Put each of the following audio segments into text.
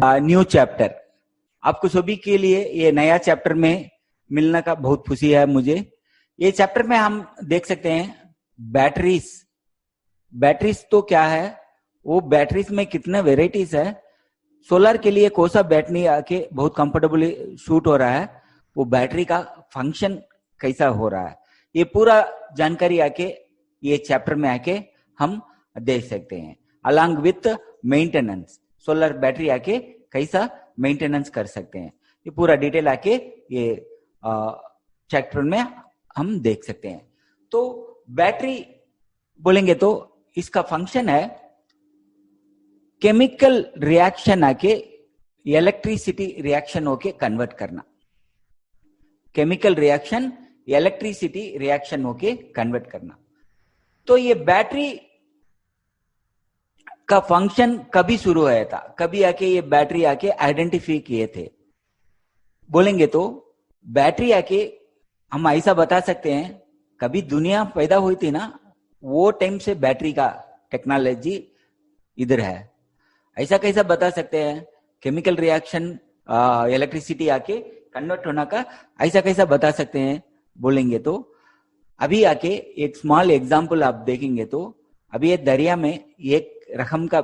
New chapter. आपको सभी के लिए ये नया चैप्टर में मिलने का बहुत खुशी है मुझे। ये चैप्टर में हम देख सकते हैं बैटरीज। बैटरीज तो क्या है, वो बैटरीज में कितने वेराइटीज है, सोलर के लिए कौन सा बैटरी आके बहुत कंफर्टेबली शूट हो रहा है, वो बैटरी का फंक्शन कैसा हो रहा है, ये पूरा जानकारी आके ये चैप्टर में आके हम देख सकते हैं। Along with maintenance, solar battery आके कैसा मेंटेनेंस कर सकते हैं, ये पूरा डिटेल आके ये चैप्टर में हम देख सकते हैं। तो बैटरी बोलेंगे तो इसका फंक्शन है केमिकल रिएक्शन आके इलेक्ट्रिसिटी रिएक्शन होके कन्वर्ट करना। केमिकल रिएक्शन इलेक्ट्रिसिटी रिएक्शन होके कन्वर्ट करना। तो ये बैटरी का फंक्शन कभी शुरू हुआ था, कभी आके ये बैटरी आके आइडेंटिफाई किए थे। बोलेंगे तो बैटरी आके हम ऐसा बता सकते हैं, कभी दुनिया पैदा हुई थी ना, वो टाइम से बैटरी का टेक्नोलॉजी इधर है। ऐसा कैसा बता सकते हैं, केमिकल रिएक्शन इलेक्ट्रिसिटी आके कन्वर्ट होना का ऐसा कैसा बता सकते हैं। बोलेंगे तो अभी आके एक स्मॉल एग्जांपल आप देखेंगे तो अभी ये दरिया में एक रकम का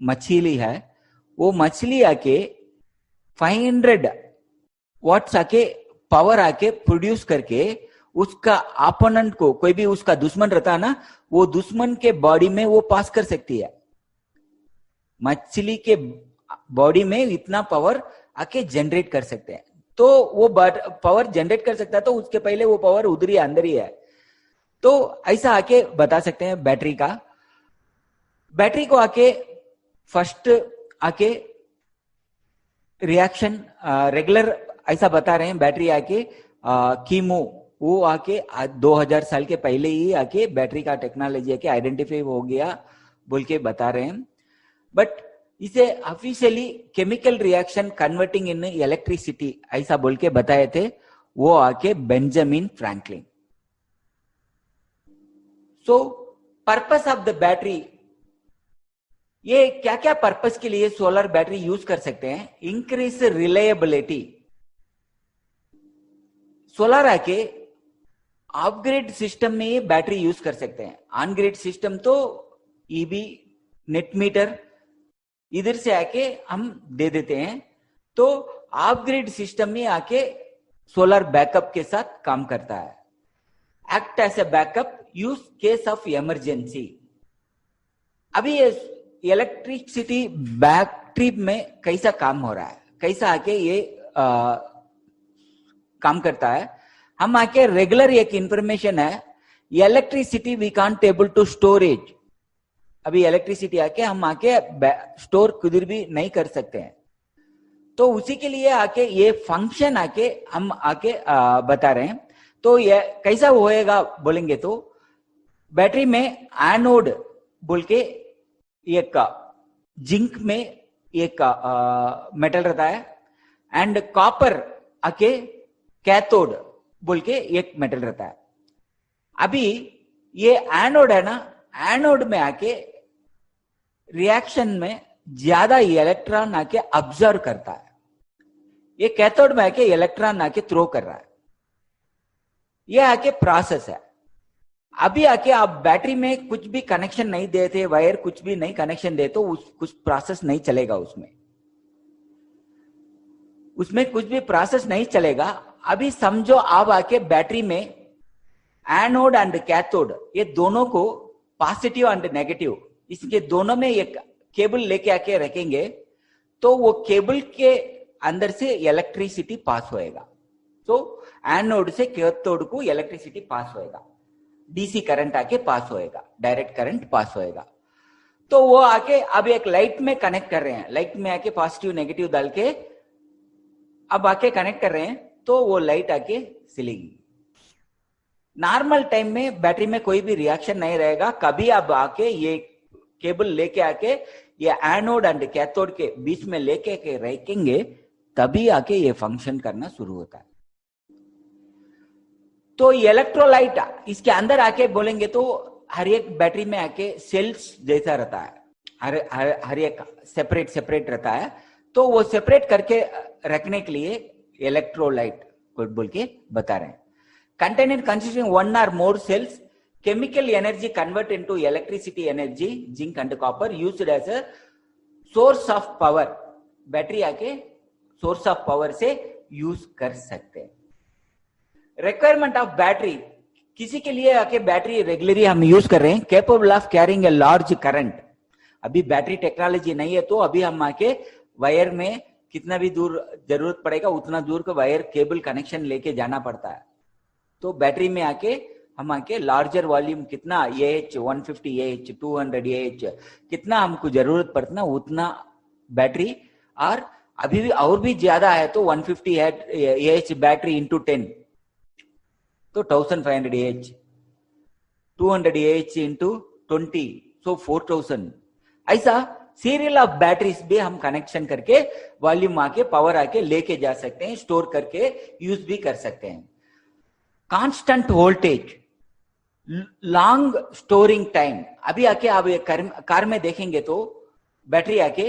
मछली है, वो मछली आके 500 वाट्स आके पावर आके प्रोड्यूस करके उसका अपोनेंट को, कोई भी उसका दुश्मन रहता है ना, वो दुश्मन के बॉडी में वो पास कर सकती है। मछली के बॉडी में इतना पावर आके जनरेट कर सकते हैं। तो वो पावर जनरेट कर सकता है, तो उसके पहले वो पावर उधर ही अंदर ही है। तो ऐसा आके बता सकते हैं बैटरी का। बैटरी को आके फर्स्ट आके रिएक्शन रेगुलर ऐसा बता रहे हैं। बैटरी आके कीमो, वो आके 2000 साल के पहले ही आके बैटरी का टेक्नोलॉजी आके आइडेंटिफाई हो गया बोल के बता रहे हैं। बट इसे officially chemical reaction converting in electricity ऐसा बोल के बताए थे, वो आके Benjamin Franklin. So purpose of the battery, ये क्या क्या पर्पस के लिए सोलर बैटरी यूज कर सकते हैं। इंक्रीज रिलायबिलिटी, सोलर आके ऑफ ग्रिड सिस्टम में ये बैटरी यूज कर सकते हैं। ऑन ग्रिड सिस्टम तो ईबी नेट मीटर इधर से आके हम दे देते हैं, तो ऑफ ग्रिड सिस्टम में आके सोलर बैकअप के साथ काम करता है। Act as a backup use case of emergency. अभी ये इलेक्ट्रिसिटी बैटरी में कैसा काम हो रहा है, कैसा आके ये काम करता है। हम आके रेगुलर एक इंफॉर्मेशन है, electricity we can't able to storage. अभी इलेक्ट्रिसिटी आके हम आके स्टोर किधर भी नहीं कर सकते हैं, तो उसी के लिए आके ये फंक्शन आके हम आके बता रहे हैं। तो ये कैसा होएगा बोलेंगे तो बैटरी में एनोड बोल के एक जिंक में एक मेटल रहता है, एंड कॉपर आके कैथोड बोल के एक मेटल रहता है। अभी ये एनोड है ना, एनोड में आके रिएक्शन में ज्यादा इलेक्ट्रॉन आके ऑब्जर्व करता है, ये कैथोड में आके इलेक्ट्रॉन आके थ्रो कर रहा है। ये आके प्रोसेस है। अभी आके आप बैटरी में कुछ भी कनेक्शन नहीं देते, वायर कुछ भी नहीं कनेक्शन दे, तो कुछ प्रोसेस नहीं चलेगा उसमें कुछ भी प्रोसेस नहीं चलेगा। अभी समझो आप आके बैटरी में एनोड एंड कैथोड, ये दोनों को पॉजिटिव एंड नेगेटिव, इसके दोनों में एक केबल लेके आके रखेंगे, तो वो केबल के अंदर से इलेक्ट्रिसिटी पास होएगा। तो एनोड से कैथोड को इलेक्ट्रिसिटी पास होएगा, डीसी करंट आके पास होएगा, डायरेक्ट करंट पास होएगा। तो वो आके अब एक लाइट में कनेक्ट कर रहे हैं, लाइट में आके पॉजिटिव नेगेटिव डाल के अब आके कनेक्ट कर रहे हैं, तो वो लाइट आके सिलेगी। नॉर्मल टाइम में बैटरी में कोई भी रिएक्शन नहीं रहेगा। कभी आप आके ये केबल लेके आके ये एनोड एंड कैथोड के बीच में लेके के रखेंगे, तभी आके ये फंक्शन करना शुरू होता है। तो इलेक्ट्रोलाइट इसके अंदर आके बोलेंगे तो हर एक बैटरी में आके सेल्स जैसा रहता है, हर एक सेपरेट रहता है। तो वो सेपरेट करके रखने के लिए इलेक्ट्रोलाइट बोल के बता रहे हैं. कंटेनर कंसिस्टिंग वन और मोर sales, chemical energy convert into electricity energy, zinc and copper used as a source of power. Battery आके सोर्स ऑफ पावर से यूज कर सकते हैं. रिक्वायरमेंट ऑफ बैटरी, किसी के लिए आके बैटरी रेगुलरली हम यूज कर रहे हैं, capable of carrying a large current. अभी बैटरी टेक्नोलॉजी नहीं है तो अभी हम आके वायर में कितना भी दूर जरूरत पड़ेगा उतना दूर का वायर केबल कनेक्शन लेके जाना पड़ता है. तो बैटरी में आके हम आके लार्जर वॉल्यूम कितना AH 150 AH 200 AH कितना हमको जरूरत पड़ता उतना बैटरी, और अभी भी और भी ज्यादा है तो 150 AH बैटरी इंटू 10 तो 1500 AH, 200 AH इंटू 20 सो 4000. ऐसा सीरियल ऑफ बैटरीज भी हम कनेक्शन करके वॉल्यूम आके पावर आके लेके जा सकते हैं, स्टोर करके यूज भी कर सकते हैं. Constant voltage, long storing time. अभी आके आप कार में देखेंगे तो बैटरी आके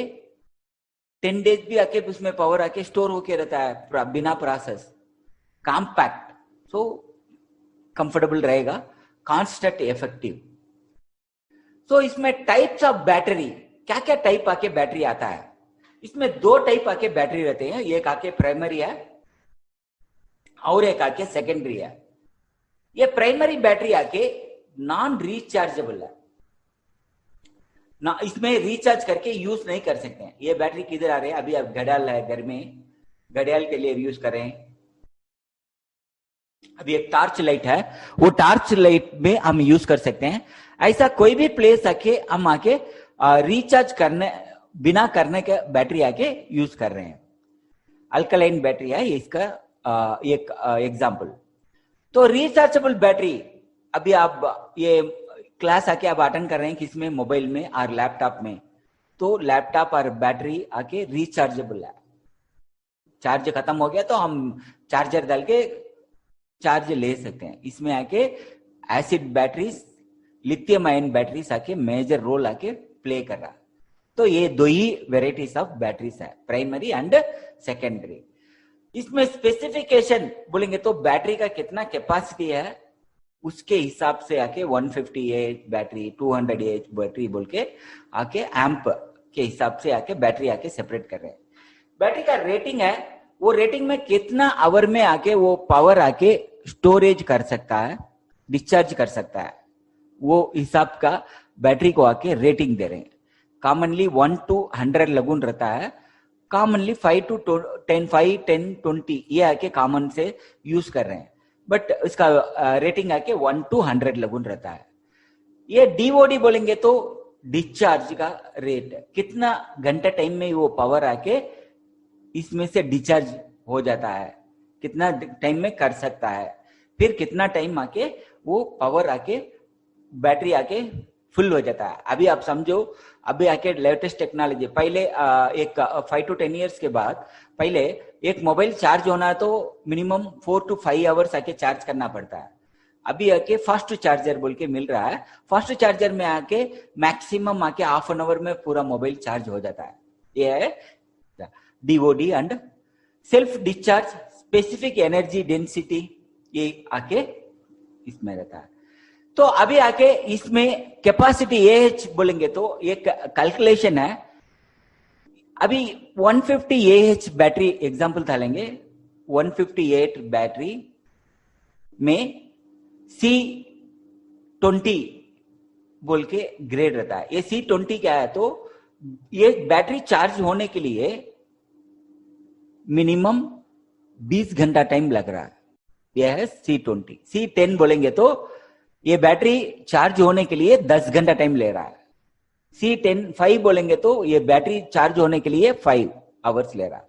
10 डेज भी आके उसमें पावर आके स्टोर होके रहता है बिना प्रोसेस. कॉम्पैक्ट, सो कंफर्टेबल रहेगा, कांस्टेंट इफेक्टिव. सो इसमें टाइप्स ऑफ बैटरी, क्या क्या टाइप आके बैटरी आता है. इसमें 2 टाइप आके बैटरी रहते हैं, एक आके प्राइमरी है और एक आके सेकेंडरी है. ये प्राइमरी बैटरी आके नॉन रिचार्जेबल है ना, इसमें रिचार्ज करके यूज नहीं कर सकते हैं. ये बैटरी किधर आ रहे हैं, अभी आप घड़ियाल है घर में, घड़ियाल के लिए यूज कर रहे हैं. अभी एक टॉर्च लाइट है, वो टॉर्च लाइट में हम यूज कर सकते हैं. ऐसा कोई भी प्लेस आके हम आके रिचार्ज करने बिना करने के बैटरी आके यूज कर रहे हैं. अल्कलाइन बैटरी है इसका एक एग्जाम्पल. तो रिचार्जेबल बैटरी, अभी आप ये क्लास आके आप अटेंड कर रहे हैं किसमें, मोबाइल में और लैपटॉप में, तो लैपटॉप और बैटरी आके रिचार्जेबल है. चार्ज खत्म हो गया तो हम चार्जर डाल के चार्ज ले सकते हैं. इसमें आके acid batteries, lithium ion batteries आके मेजर रोल आके प्ले कर रहा. तो ये 2 ही वेराइटीज ऑफ बैटरीज है, प्राइमरी एंड सेकेंडरी. इसमें स्पेसिफिकेशन बोलेंगे तो बैटरी का कितना कैपेसिटी है उसके हिसाब से आके 150 AH बैटरी, 200 AH बैटरी बोल के आके एम्प के हिसाब से आके बैटरी आके सेपरेट कर रहे हैं. बैटरी का रेटिंग है, वो रेटिंग में कितना आवर में आके वो पावर आके स्टोरेज कर सकता है, डिस्चार्ज कर सकता है, वो हिसाब का बैटरी को आके रेटिंग दे रहे हैं. कॉमनली 1 to 100 लगुन रहता है, कॉमनली 5 to 10 20 ये आके कॉमन से यूज कर रहे हैं. बट इसका रेटिंग आके 1 to 100 लगुन रहता है. ये DOD बोलेंगे तो डिस्चार्ज का रेट, कितना घंटा टाइम में वो पावर आके इसमें से डिस्चार्ज हो जाता है, कितना टाइम में कर सकता है, फिर कितना टाइम आके वो पावर आके बैटरी आके फुल हो जाता है. अभी आप समझो, अभी आके लेटेस्ट टेक्नोलॉजी, पहले एक 5 to 10 years के बाद पहले एक मोबाइल चार्ज होना तो मिनिमम 4 to 5 hours आके चार्ज करना पड़ता है. अभी आके फास्ट चार्जर बोल के मिल रहा है, फास्ट चार्जर में आके मैक्सिमम आके हाफ एन आवर में पूरा मोबाइल चार्ज हो जाता है. ये है DOD and self discharge, specific energy density, ये आके इसमें रहता है. तो अभी आके इसमें कैपेसिटी AH बोलेंगे तो एक कैलकुलेशन है. अभी 150 AH बैटरी एग्जांपल था लेंगे, 158 बैटरी में C20 बोल के ग्रेड रहता है. ये C20 क्या है, तो ये बैटरी चार्ज होने के लिए मिनिमम 20 घंटा टाइम लग रहा है. यह है C20. C10 बोलेंगे तो ये बैटरी चार्ज होने के लिए 10 घंटा टाइम ले रहा है. C5 बोलेंगे तो ये बैटरी चार्ज होने के लिए 5 आवर्स ले रहा है.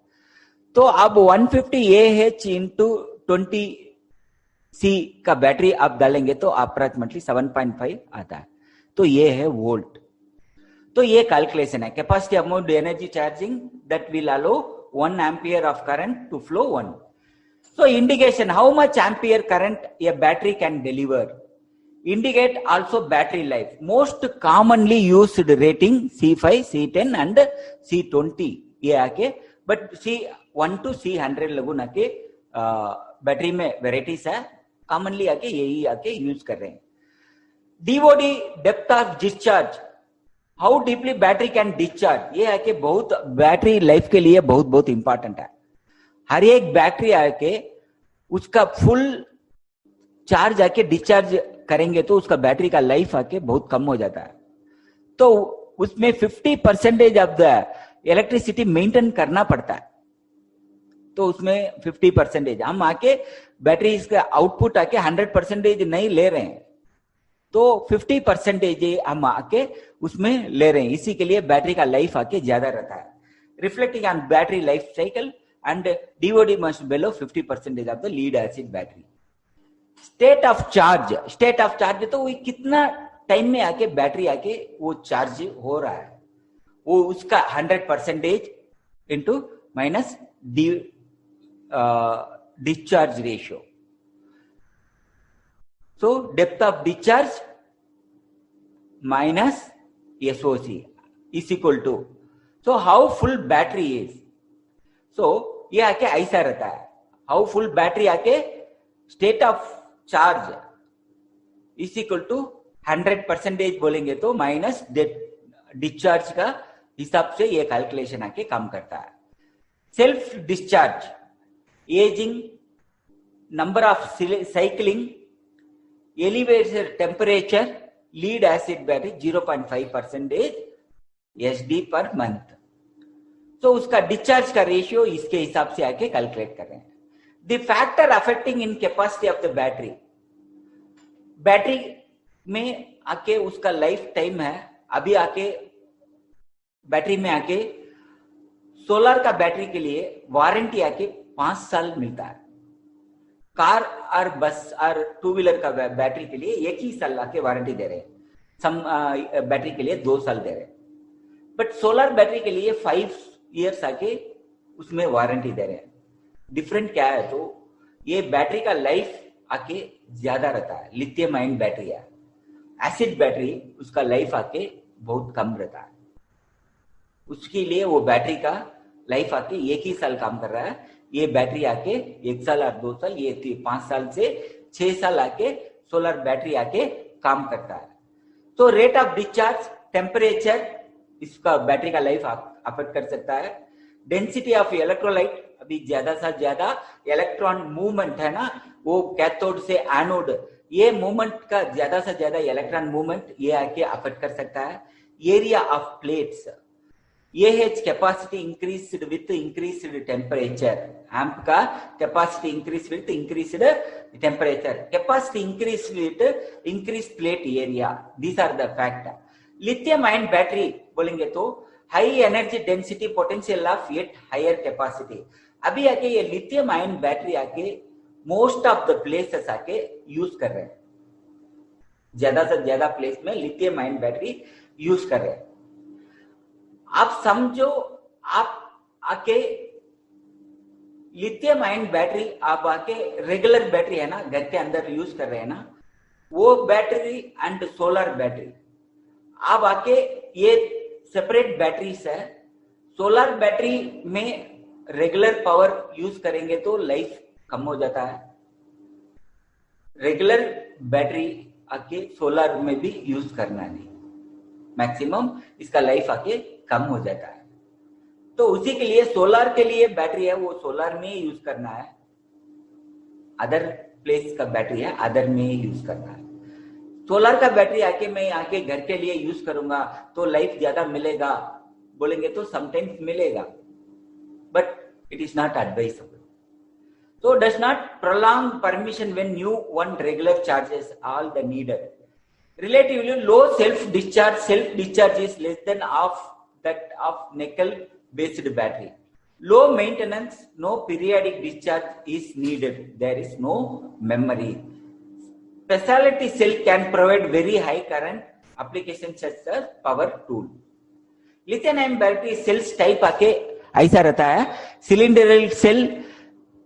तो अब 150 AH इंटू 20 C का बैटरी आप डालेंगे तो अप्रोक्सीमेटली 7.5 आता है. तो ये है वोल्ट. तो ये कैलकुलेशन है, capacity amount energy charging that will allow 1 ampere of current to flow 1. So indication how much ampere current a battery can deliver. Indicate also battery life. Most commonly used rating C5, C10 and C20 ये आके but C1 to C100 लगू ना के battery में varieties है, commonly आके यही आके यूज कर रहे हैं। DoD depth of discharge, how deeply battery can discharge, ये आके बहुत बैटरी लाइफ के लिए बहुत बहुत इंपॉर्टेंट है। हर एक बैटरी आके उसका फुल चार्ज आके डिस्चार्ज करेंगे तो उसका बैटरी का लाइफ आके बहुत कम हो जाता है। तो उसमें 50% ऑफ द इलेक्ट्रिसिटी मेंटेन करना पड़ता है। तो उसमें 50% हम आके बैटरी इसका आउटपुट आके 100% नहीं ले रहे हैं, तो 50% हम आके उसमें ले रहे हैं। इसी के लिए बैटरी का लाइफ आके ज्यादा रहता है। Reflecting on battery life cycle and DoD must below 50% of the lead acid battery. State of charge, state of charge तो वो कितना टाइम में आके बैटरी आके वो चार्ज हो रहा है, वो उसका 100% into minus discharge ratio. So depth of discharge minus SOC is equal to, so how full battery is, so ये आके ऐसा रहता है, how full battery आके state of charge is equal to 100% बोलेंगे तो माइनस डिस्चार्ज का हिसाब से ये कैलकुलेशन आके काम करता है। Self discharge, ageing, number of cycling, elevated temperature, lead acid battery 0.5% SD per month। तो उसका डिस्चार्ज का रेशियो इसके हिसाब से आके कैलकुलेट कर रहे हैं। The factor affecting in capacity of the battery, battery में आके उसका लाइफ टाइम है, अभी आके बैटरी में आके सोलर का बैटरी के लिए वारंटी आके 5 साल मिलता है। कार और बस और टू व्हीलर का बैटरी के लिए 1 ही साल आके वारंटी दे रहे हैं, सम बैटरी के लिए 2 साल दे रहे हैं, बट सोलर बैटरी के लिए 5 इयर्स आके उसमें वारंटी दे रहे हैं। डिफरेंट क्या है, तो ये बैटरी का लाइफ आके ज्यादा रहता है। लिथियम आयन बैटरी है, एसिड बैटरी उसका लाइफ आके बहुत कम रहता है। उसके लिए वो बैटरी का लाइफ आके 1 ही साल काम कर रहा है, ये बैटरी आके 1 साल और 2 साल, ये 5 साल से 6 साल आके सोलर बैटरी आके काम करता है। तो रेट ऑफ डिस्चार्ज, टेम्परेचर इसका बैटरी का लाइफ अफेक्ट कर सकता है। डेंसिटी ऑफ इलेक्ट्रोलाइट, अभी ज्यादा से ज्यादा इलेक्ट्रॉन मूवमेंट है ना, वो कैथोड से एनोड, ये मूवमेंट का ज्यादा से ज्यादा इलेक्ट्रॉन मूवमेंट ये आके अफेक्ट कर सकता है। Area of plates, AH capacity increased with increased temperature, amp का capacity increase with increased temperature, capacity increase with increase plate area, these are the factor. Lithium ion battery बोलेंगे तो high energy density potential of yet higher capacity, अभी आके ये lithium ion battery आके most of the places आके use कर रहे हैं, ज्यादा से ज्यादा प्लेस में लिथियम आयन बैटरी यूज कर रहे हैं। आप समझो, आप आके लिथियम आयन बैटरी आप आके रेगुलर बैटरी है ना घर के अंदर यूज कर रहे हैं ना, वो बैटरी एंड सोलर बैटरी आप आके ये सेपरेट बैटरीज है। सोलर बैटरी में रेगुलर पावर यूज करेंगे तो लाइफ कम हो जाता है, रेगुलर बैटरी आके सोलर में भी यूज करना नहीं, मैक्सिमम इसका लाइफ आके कम हो जाता है। तो उसी के लिए सोलर के लिए बैटरी है वो सोलर में यूज करना है, अदर प्लेस का बैटरी है अदर में यूज करना है। सोलर का बैटरी आके मैं आके घर के लिए यूज करूंगा तो लाइफ ज्यादा मिलेगा बोलेंगे तो समटाइम्स मिलेगा, but it is not advisable. So does not prolong permission when you want regular charges all the needed. Relatively low self discharge is less than half that of nickel based battery. Low maintenance, no periodic discharge is needed. There is no memory. Specialty cell can provide very high current applications such as power tool. Lithium ion battery cells type आके ऐसा रहता है, cylindrical cell,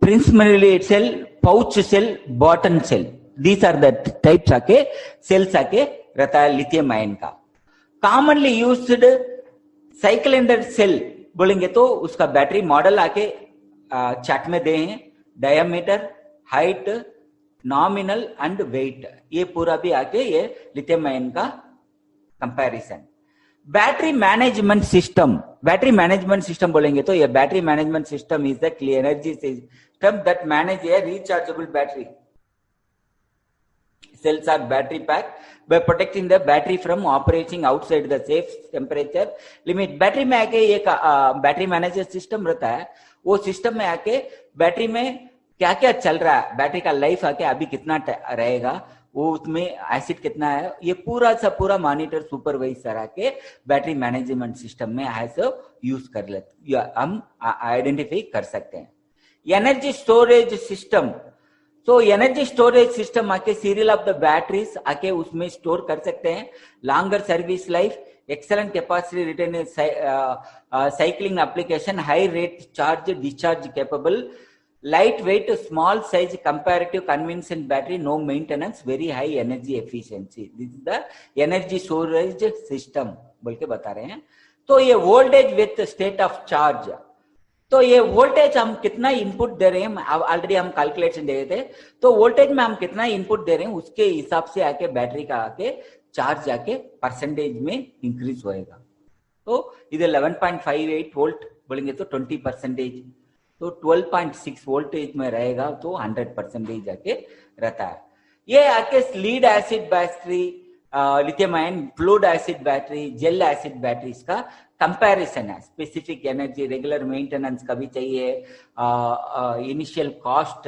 prismatic cell, pouch cell, bottom cell. These are the types आके cells आके रहता है lithium ion का। Commonly used cylinder cell बोलेंगे तो उसका बैटरी मॉडल आके चार्ट में दे हैं, diameter, height, nominal and weight, ये पूरा भी आके ये लिथियम आयन का कंपैरिजन। बैटरी मैनेजमेंट सिस्टम बोलेंगे तो ये battery management system is the clean energy system that manage a rechargeable battery cells or battery pack by protecting the battery from operating outside the safe temperature limit। Battery में आके एक battery manager system रहता है, वो system में आके battery में क्या क्या चल रहा है, बैटरी का लाइफ आके अभी कितना रहेगा, वो उसमें एसिड कितना है, ये पूरा सा पूरा मॉनिटर सुपरवाइजर आके बैटरी मैनेजमेंट सिस्टम में ऐसे यूज कर लेते, हम आइडेंटिफाई कर सकते हैं। एनर्जी स्टोरेज सिस्टम, तो एनर्जी स्टोरेज सिस्टम आके सीरियल ऑफ द बैटरीज आके उसमें स्टोर कर सकते हैं, longer service life, excellent capacity retain cycling application, high rate charge discharge capable, light weight small size comparative convenient battery, no maintenance, very high energy efficiency, this is the energy storage system बोल के बता रहे हैं। तो ये voltage with state of charge, तो ये voltage हम कितना इनपुट दे रहे हैं, ऑलरेडी हम कैलकुलेशन दे रहे थे, तो वोल्टेज में हम कितना इनपुट दे रहे हैं उसके हिसाब से आके बैटरी का आके चार्ज आके परसेंटेज में इंक्रीज होएगा। तो इधर 11.58 वोल्ट बोलेंगे तो 20%, तो 12.6 वोल्टेज में रहेगा तो 100% आके रहता है। ये आके lead acid battery, lithium ion fluid acid battery, gel acid batteries का कंपैरिजन है। स्पेसिफिक एनर्जी, रेगुलर मेंटेनेंस कभी चाहिए, इनिशियल कॉस्ट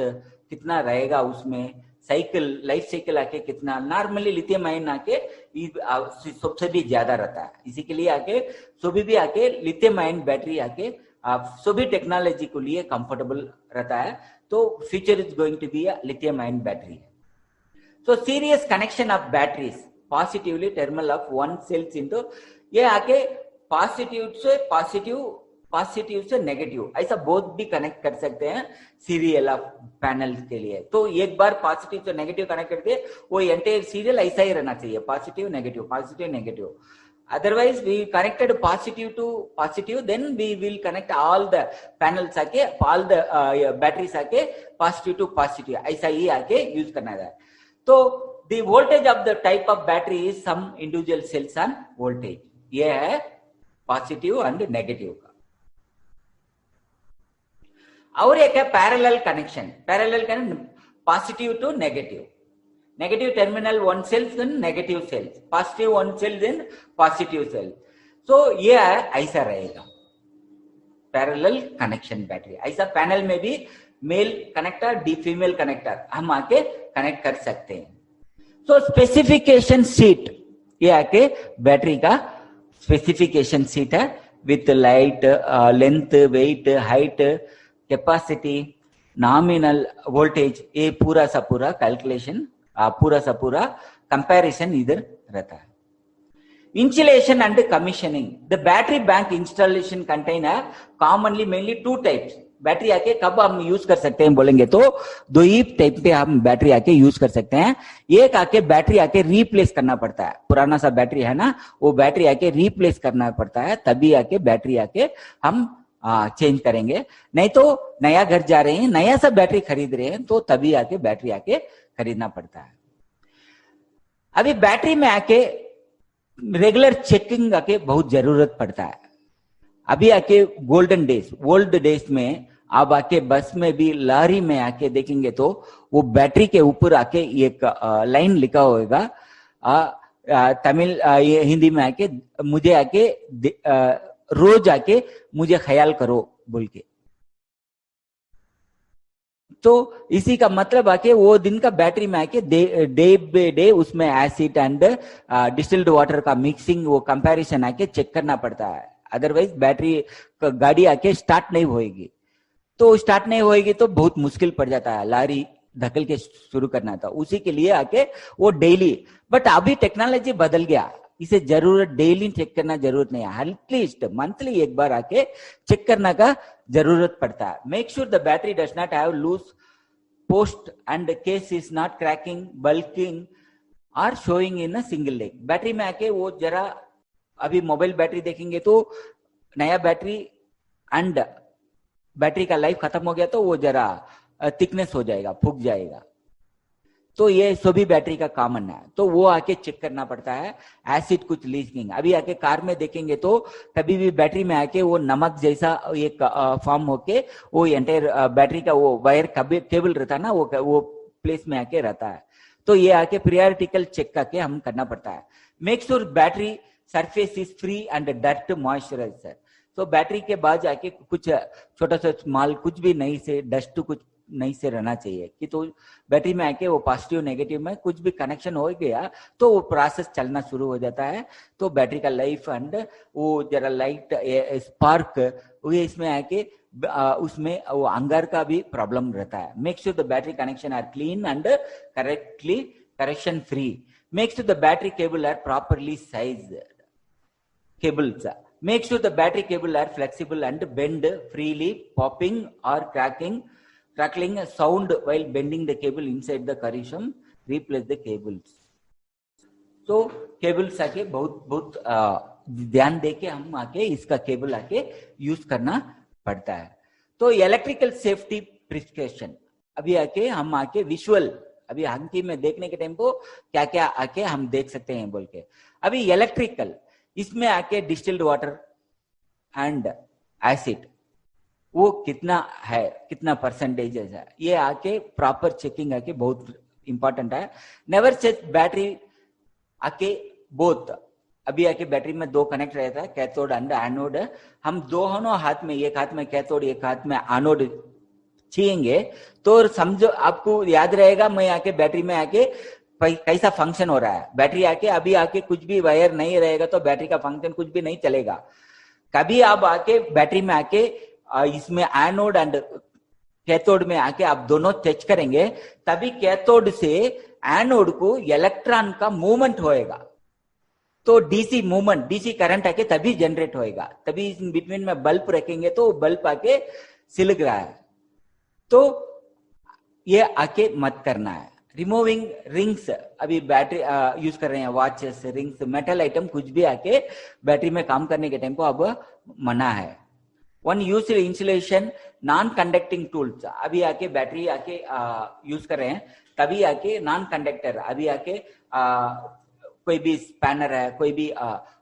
कितना रहेगा उसमें, साइकिल लाइफ साइकिल आके कितना, नॉर्मली लिथियम आयन आके सबसे भी ज्यादा रहता है, इसी के लिए आके सभी भी आके लिथियम आयन बैटरी आके सभी टेक्नोलॉजी को लिए कंफर्टेबल रहता है। तो future is going to be a lithium ion battery. So serious connection of batteries positively terminal of one cells into, ये आके पॉजिटिव से नेगेटिव ऐसा बोथ भी कनेक्ट कर सकते हैं सीरियल ऑफ पैनल के लिए। तो एक बार पॉजिटिव से नेगेटिव कनेक्ट करके वो एंटायर सीरियल ऐसा ही रहना चाहिए, positive negative. Otherwise we connected positive to positive, then we will connect all the panels आके, all the batteries आके positive to positive ऐसा ही आके यूज करना है। तो the voltage of the type of battery is some individual cells on voltage, ये है positive and negative का। और एक है parallel connection, positive to negative terminal one cells in negative cells, positive one cells in positive cells. So ये है ऐसा रहेगा पैरेलल कनेक्शन बैटरी। ऐसा पैनल में भी male connector, the female connector हम आके कनेक्ट कर सकते हैं। सो स्पेसिफिकेशन सीट, ये आके बैटरी का स्पेसिफिकेशन सीट है with light, length, weight, height, capacity, nominal voltage, ये पूरा सा पूरा कैलकुलेशन, पूरा सा पूरा कंपैरिजन इधर रहता है। Installation and commissioning, the battery bank installation contain है commonly mainly two types. Battery आके कब हम यूज कर सकते हैं बोलेंगे तो दो ही टाइप पे हम बैटरी आके यूज कर सकते हैं। एक आके बैटरी आके रिप्लेस करना पड़ता है, पुराना सा बैटरी है ना, वो बैटरी आके रिप्लेस करना पड़ता है, तभी आके बैटरी आके हम चेंज करेंगे। नहीं तो नया घर जा रहे हैं, नया सा बैटरी खरीद रहे हैं, तो तभी आके बैटरी आके खरीदना पड़ता है। अभी बैटरी में आके रेगुलर चेकिंग आके बहुत जरूरत पड़ता है। अभी आके ओल्ड डेज में आप आके बस में भी, लॉरी में आके देखेंगे तो वो बैटरी के ऊपर आके एक लाइन लिखा होगा, तमिल हिंदी में आके मुझे आके रोज आके मुझे ख्याल करो बोल के। तो इसी का मतलब आके वो दिन का बैटरी में आके डे बाय डे उसमें एसिड एंड डिस्टिल्ड वाटर का मिक्सिंग, वो कंपैरिजन आके चेक करना पड़ता है। अदरवाइज बैटरी गाड़ी आके स्टार्ट नहीं होएगी, तो स्टार्ट नहीं होएगी तो बहुत मुश्किल पड़ जाता है, लारी धकल के शुरू करना था, उसी के लिए आके वो डेली। बट अभी टेक्नोलॉजी बदल गया, इसे जरूरत डेली चेक करना जरूरत नहीं है, एटलीस्ट मंथली एक बार आके चेक करना का जरूरत पड़ता है। Make sure the battery does not have loose post and case is not cracking, bulking और showing in a single leg. Battery में आके वो जरा, अभी मोबाइल बैटरी देखेंगे तो नया बैटरी एंड बैटरी का लाइफ खत्म हो गया तो वो जरा थिकनेस हो जाएगा, फूक जाएगा। तो ये सभी बैटरी का कॉमन है, तो वो आके चेक करना पड़ता है। एसिड कुछ लीकिंग, अभी आके कार में देखेंगे तो कभी भी बैटरी में आके वो नमक जैसा एक फॉर्म होके वो एंटायर बैटरी का वो वायर केबल रहता है ना, वो प्लेस में आके रहता है। तो ये आके पीरियडिकल चेक करके हम करना पड़ता है। Make sure battery surface is free and dust moisturiser. तो बैटरी के बाद जाके कुछ छोटा सा माल कुछ भी नहीं से डस्ट कुछ नहीं से रहना चाहिए कि तो बैटरी में आके वो पॉजिटिव नेगेटिव में कुछ भी कनेक्शन हो गया तो वो प्रोसेस चलना शुरू हो जाता है। तो बैटरी का लाइफ एंड वो जरा लाइट स्पार्क वो इसमें आके उसमें वो अंगार का भी प्रॉब्लम रहता है। Make sure the battery connection are clean and correctly correction free. Make sure the battery cable are properly sized cables. Make sure the battery cable are flexible and bend freely, popping or crackling sound while bending the cable inside the corrosion. Replace the cables. तो cables आके बहुत ध्यान देके हम आके इसका cable आके use करना पड़ता है। तो इलेक्ट्रिकल सेफ्टी प्रिस्क्रिप्शन अभी आके हम आके विजुअल अभी हंकी में देखने के टाइम को क्या क्या आके हम देख सकते हैं बोल के। अभी इलेक्ट्रिकल इसमें आके डिस्टिल्ड वाटर एंड एसिड वो कितना है, कितना परसेंटेज है, ये आके प्रॉपर चेकिंग आके बहुत इंपॉर्टेंट है। नेवर चेक बैटरी आके बोथ अभी आके बैटरी में दो कनेक्ट रहता है, कैथोड एंड एनोड। हम दोनों हाथ में, एक हाथ में कैथोड एक हाथ में एनोड छीएंगे तो समझो आपको याद रहेगा मैं आके बैटरी में आके कैसा फंक्शन हो रहा है। बैटरी आके अभी आके कुछ भी वायर नहीं रहेगा तो बैटरी का फंक्शन कुछ भी नहीं चलेगा। कभी आप आके बैटरी में आके इसमें एनोड एंड कैथोड में आके आप दोनों टच करेंगे तभी कैथोड से एनोड को इलेक्ट्रॉन का मूवमेंट होएगा। तो डीसी मूवमेंट, डीसी करंट आके तभी जनरेट होएगा। तभी इन बिटवीन में बल्ब रखेंगे तो बल्ब आके सिलक रहा है, तो ये आके मत करना है। रिमूविंग रिंग्स अभी बैटरी यूज कर रहे हैं, वॉचेस, रिंग्स, मेटल आइटम कुछ भी आके बैटरी में काम करने के टाइम को अब मना है। One use insulation non conducting tools अभी आके बैटरी आके यूज कर रहे हैं तभी आके नॉन कंडक्टर अभी आके कोई भी स्पैनर है कोई भी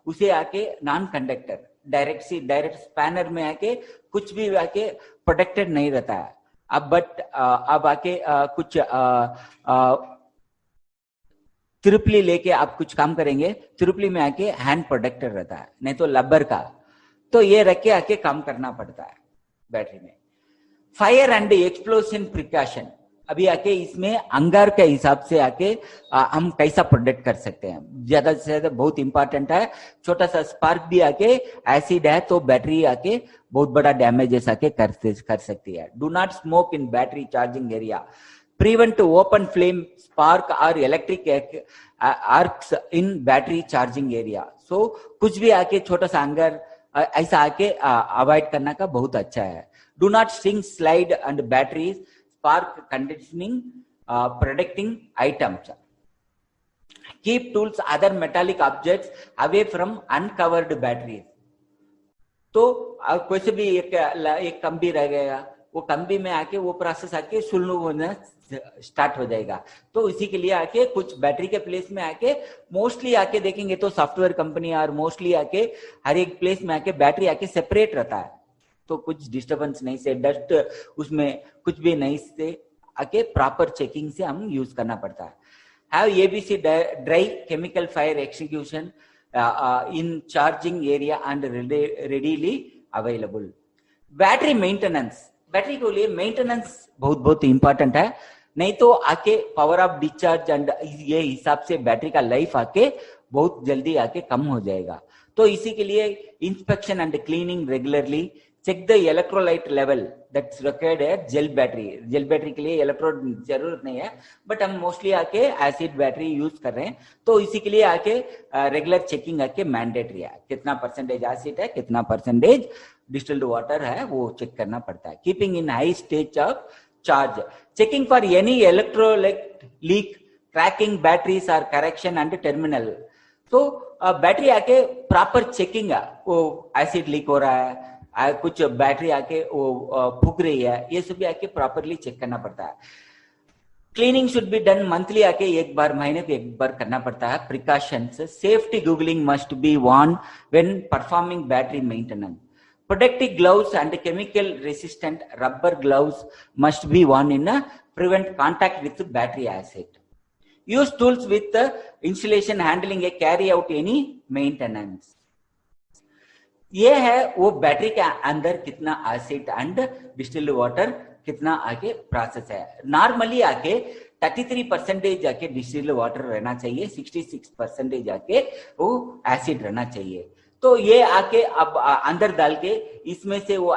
उसे आके नॉन कंडक्टर डायरेक्ट स्पैनर में आके कुछ भी आके प्रोटेक्टेड नहीं रहता है। अब बट अब आके कुछ तिरुपली लेके आप कुछ काम करेंगे, तिरुपली में आके हैंड प्रोटेक्टर रहता है नहीं तो लब्बर का, तो ये रख के आके काम करना पड़ता है बैटरी में। फायर एंड एक्सप्लोजन प्रिकॉशन अभी आके इसमें अंगार के हिसाब से आके हम कैसा प्रोटेक्ट कर सकते हैं, ज्यादा से ज्यादा बहुत इंपॉर्टेंट है। छोटा सा स्पार्क भी आके एसिड है तो बैटरी आके बहुत बड़ा डैमेजेस आके कर सकती है। Do not smoke in battery charging area, prevent open flame spark और electric arcs in battery charging area. So कुछ भी आके छोटा सा अंगार ऐसा आके अवॉइड करना का बहुत अच्छा है। Do not sting slide and batteries spark conditioning protecting items. Keep tools other metallic objects away from uncovered batteries. तो कोई से भी एक कंबी रह गया, वो कंबी में आके वो प्रोसेस आके शुरू होना स्टार्ट हो जाएगा। तो इसी के लिए आके कुछ बैटरी के प्लेस में आके मोस्टली आके देखेंगे तो सॉफ्टवेयर कंपनी और मोस्टली आके हर एक प्लेस में आके बैटरी आके सेपरेट रहता है, तो कुछ डिस्टर्बेंस नहीं से, डस्ट उसमें कुछ भी नहीं से आके प्रॉपर चेकिंग से हम यूज करना पड़ता है। Have ABC dry chemical fire execution in charging area and readily available. Battery maintenance, battery के लिए मेंटेनेंस बहुत इंपॉर्टेंट है, नहीं तो आके पावर ऑफ डिस्चार्ज एंड ये हिसाब से बैटरी का लाइफ आके बहुत जल्दी आके कम हो जाएगा। तो इसी के लिए inspection and cleaning regularly. Check the electrolyte level that's required है जेल बैटरी। जेल बैटरी के लिए इलेक्ट्रोड जरूरत नहीं है, बट हम मोस्टली आके एसिड बैटरी यूज कर रहे हैं, तो इसी के लिए आके रेगुलर चेकिंग आके मैंडेटरी है। कितना परसेंटेज एसिड है, कितना परसेंटेज डिस्टिल्ड वाटर है, वो चेक करना पड़ता है। Keeping in high stage of charge, checking for any electrolyte leak, tracking batteries are correction and terminal. तो बैटरी आके प्रॉपर चेकिंग है, वो एसिड लीक हो रहा है, कुछ बैटरी आके वो फूक रही है, ये सब भी आके प्रॉपरली चेक करना पड़ता है। Cleaning should be done monthly, आके एक बार, महीने पे एक बार करना पड़ता है। Precautions, safety googling must be Warne when performing battery maintenance. Protective gloves and chemical resistant rubber gloves must be worn in prevent contact with battery acid. Use tools with installation handling a carry out any maintenance. ये है वो battery के अंदर कितना acid and distilled water कितना आके process है। Normally आके 33% आके डिस्टिल्ड वाटर रहना चाहिए, 66% आके वो एसिड रहना चाहिए। तो ये आके अब अंदर डाल के इसमें से वो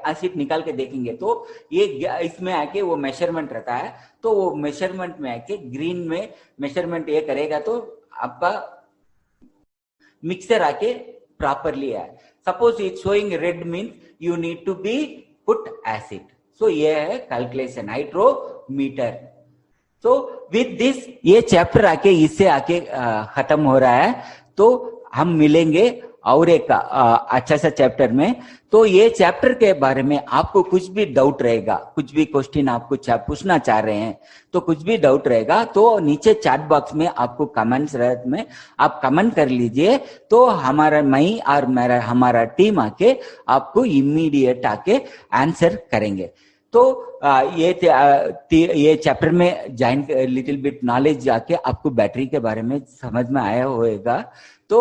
एसिड निकाल के देखेंगे तो ये इसमें आके वो मेजरमेंट रहता है। तो वो मेजरमेंट में आके ग्रीन में मेजरमेंट ये करेगा तो आपका मिक्सर आके प्रॉपरली है। Suppose it showing red means you need to be put acid. So ये है calculation hydrometer. So with this ये चैप्टर आके इससे आके खत्म हो रहा है। तो हम मिलेंगे और एक अच्छा सा चैप्टर में। तो ये चैप्टर के बारे में आपको कुछ भी डाउट रहेगा, कुछ भी क्वेश्चन आपको पूछना चाह रहे हैं, तो कुछ भी डाउट रहेगा तो नीचे चैट बॉक्स में आपको कमेंट्स में आप कमेंट कर लीजिए। तो हमारा मैं और हमारा टीम आके आपको इमीडिएट आके आंसर करेंगे। तो ये चैप्टर में ज्वाइन लिटिल बिट नॉलेज जाके आपको बैटरी के बारे में समझ में आया होगा। तो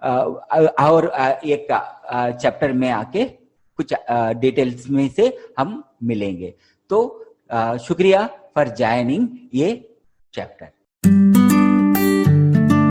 और एक चैप्टर में आके कुछ डिटेल्स में से हम मिलेंगे। तो शुक्रिया फॉर ज्वाइनिंग ये चैप्टर।